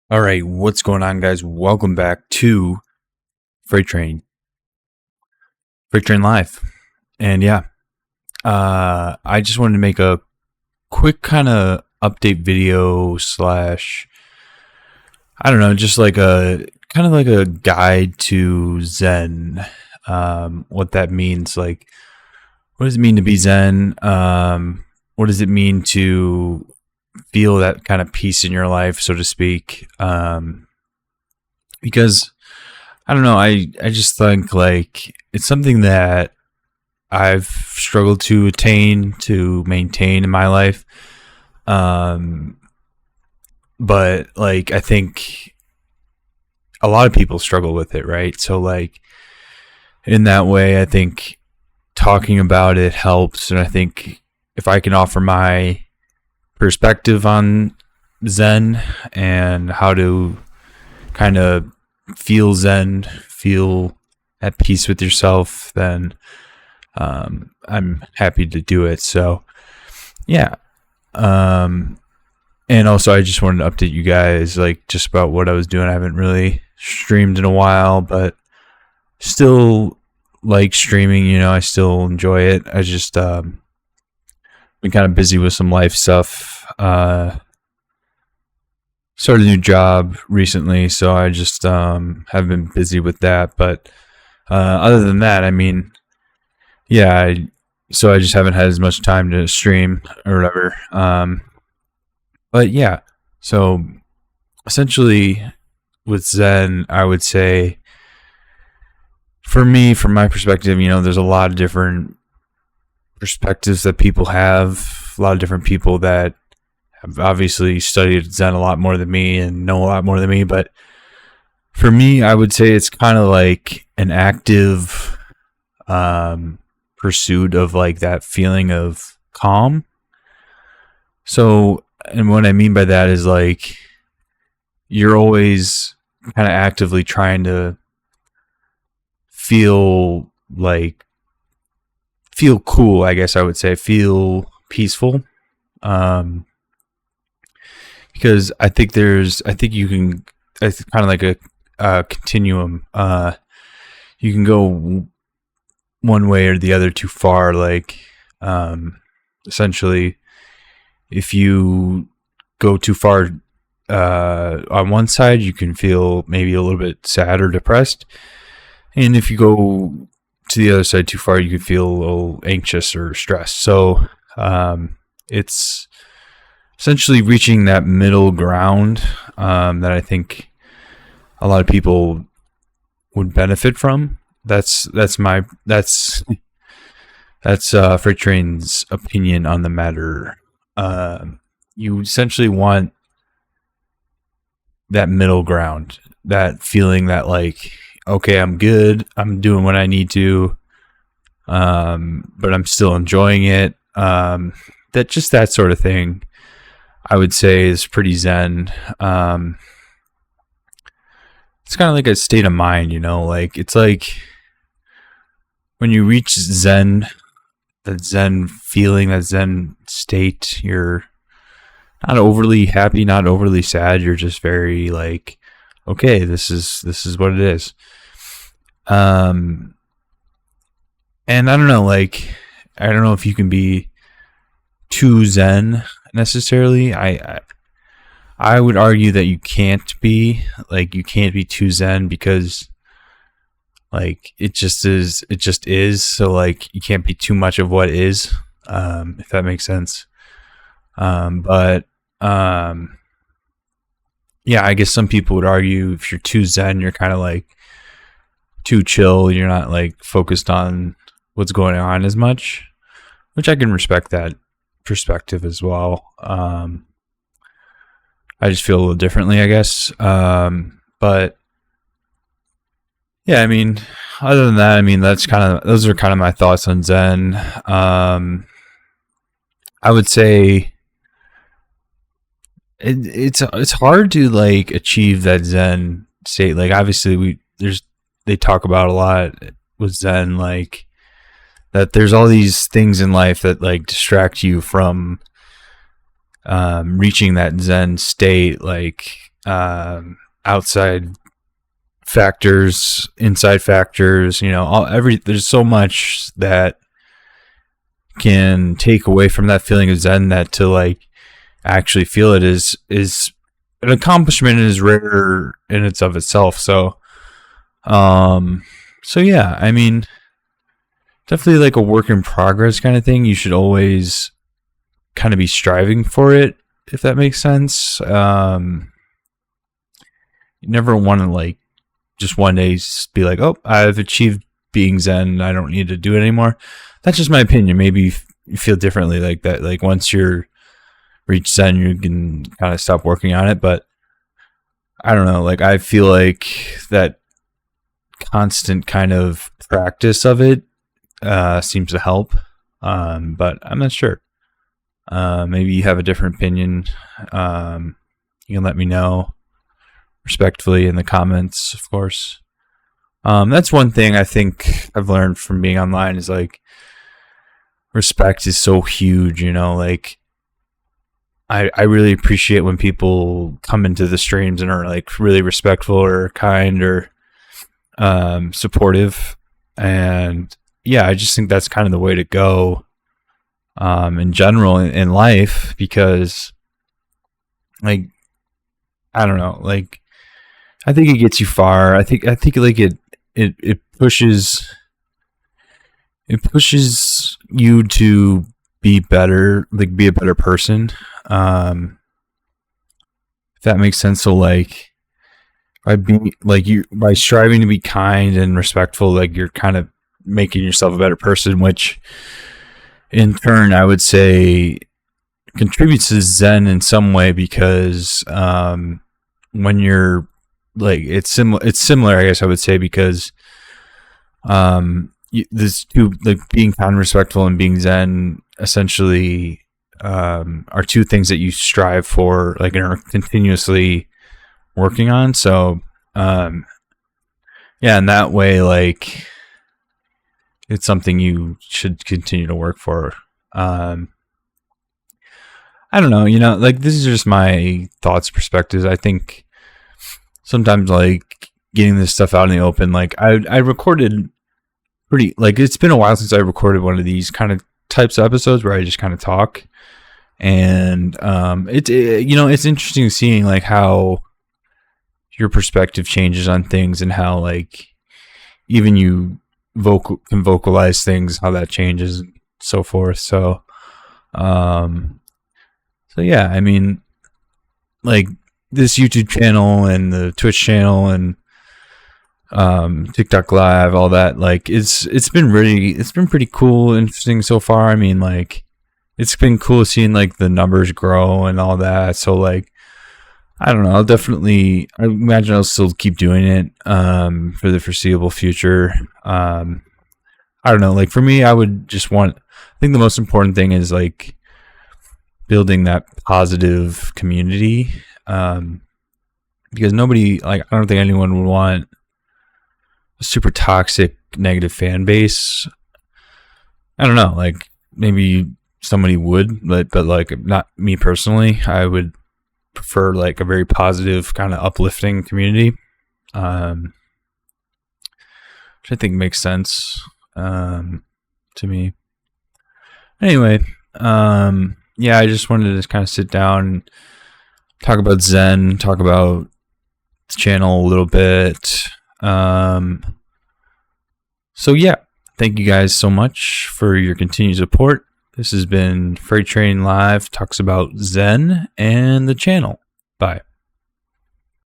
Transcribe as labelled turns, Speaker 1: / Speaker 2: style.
Speaker 1: All right, what's going on, guys? Welcome back to Freight Train, Freight Train Live. And yeah, I just wanted to make a quick kind of update video slash, I don't know, just like a kind of like a guide to Zen. What that means, like, what does it mean to be Zen? What does it mean to feel that kind of peace in your life, so to speak? Because I don't know. I just think like it's something that I've struggled to attain to maintain in my life. Um, but like I think a lot of people struggle with it, right? So like in that way, I think talking about it helps, and I think if I can offer my perspective on Zen and how to kind of feel Zen, feel at peace with yourself, then I'm happy to do it. So, yeah. Um, and also, I just wanted to update you guys, like, just about what I was doing. I haven't really streamed in a while, but still like streaming, I still enjoy it. I just been kind of busy with some life stuff. Started a new job recently, so I just have been busy with that. But other than that, I mean, yeah, so I just haven't had as much time to stream or whatever. But yeah, so essentially with Zen, I would say for me, from my perspective, there's a lot of different perspectives that people have, a lot of different people that have obviously studied Zen a lot more than me and know a lot more than me. But for me, I would say it's kind of like an active pursuit of like that feeling of calm. So, and what I mean by that is like you're always kind of actively trying to feel cool, I guess I would say, feel peaceful. Because I think you can, it's kind of like a continuum. You can go one way or the other too far. Like, essentially, if you go too far on one side, you can feel maybe a little bit sad or depressed. And if you go to the other side too far, you can feel a little anxious or stressed. So it's essentially reaching that middle ground that I think a lot of people would benefit from. That's Freight Train's opinion on the matter. You essentially want that middle ground, that feeling that like, okay, I'm good, I'm doing what I need to, but I'm still enjoying it. That sort of thing, I would say, is pretty Zen. It's kind of like a state of mind, like it's like when you reach Zen, that Zen feeling, that Zen state, you're not overly happy, not overly sad. You're just very like, okay, this is what it is. And I don't know, like, I don't know if you can be too Zen necessarily. I would argue that you can't be too Zen, because like it just is. So like you can't be too much of what is, if that makes sense. But yeah, I guess some people would argue if you're too Zen, you're kind of like too chill. You're not like focused on what's going on as much, which I can respect that perspective as well. I just feel a little differently, I guess. But yeah, I mean, other than that, I mean, those are kind of my thoughts on Zen. I would say it's hard to like achieve that Zen state. Like obviously they talk about a lot with Zen, like that there's all these things in life that like distract you from reaching that Zen state, like outside factors, inside factors, there's so much that can take away from that feeling of Zen, that to like actually feel it is an accomplishment and is rare in its of itself. So yeah, I mean, definitely like a work in progress kind of thing. You should always kind of be striving for it, if that makes sense. You never want to like just one day be like, oh, I've achieved being Zen, I don't need to do it anymore. That's just my opinion. Maybe you feel differently like that. Like once you're reach Zen, you can kind of stop working on it. But I don't know. Like I feel like that constant kind of practice of it seems to help. But I'm not sure. Maybe you have a different opinion. You can let me know respectfully in the comments, of course. That's one thing I think I've learned from being online is like respect is so huge, like I really appreciate when people come into the streams and are like really respectful or kind or supportive. And yeah, I just think that's kind of the way to go in general in life, because like, I don't know, like I think it gets you far. I think like it pushes you to be better, like be a better person. If that makes sense. So like by striving to be kind and respectful, like you're kind of making yourself a better person, which in turn I would say contributes to Zen in some way, because when you're like it's similar I guess I would say, because this two, like being kind and respectful and being Zen essentially are two things that you strive for, like, and are continuously working on. So yeah, in that way, like it's something you should continue to work for. I don't know, like this is just my thoughts, perspectives. I think sometimes like getting this stuff out in the open, like I recorded pretty, like it's been a while since I recorded one of these kind of types of episodes where I just kind of talk, and it's interesting seeing like how your perspective changes on things, and how like even you can vocalize things, how that changes and so forth. So yeah, I mean, like this YouTube channel and the Twitch channel and TikTok Live, all that, like it's been pretty cool, interesting so far. I mean, like it's been cool seeing like the numbers grow and all that. So like I don't know, I imagine I'll still keep doing it for the foreseeable future. I don't know, like for me, I think the most important thing is like building that positive community, because nobody, like I don't think anyone would want a super toxic negative fan base. I don't know, like maybe somebody would, but like not me personally. I would prefer like a very positive kind of uplifting community, which I think makes sense to me. Anyway, yeah, I just wanted to kind of sit down and talk about Zen, talk about the channel a little bit. So yeah, thank you guys so much for your continued support. This has been Freight Train Live, talks about Zen and the channel. Bye.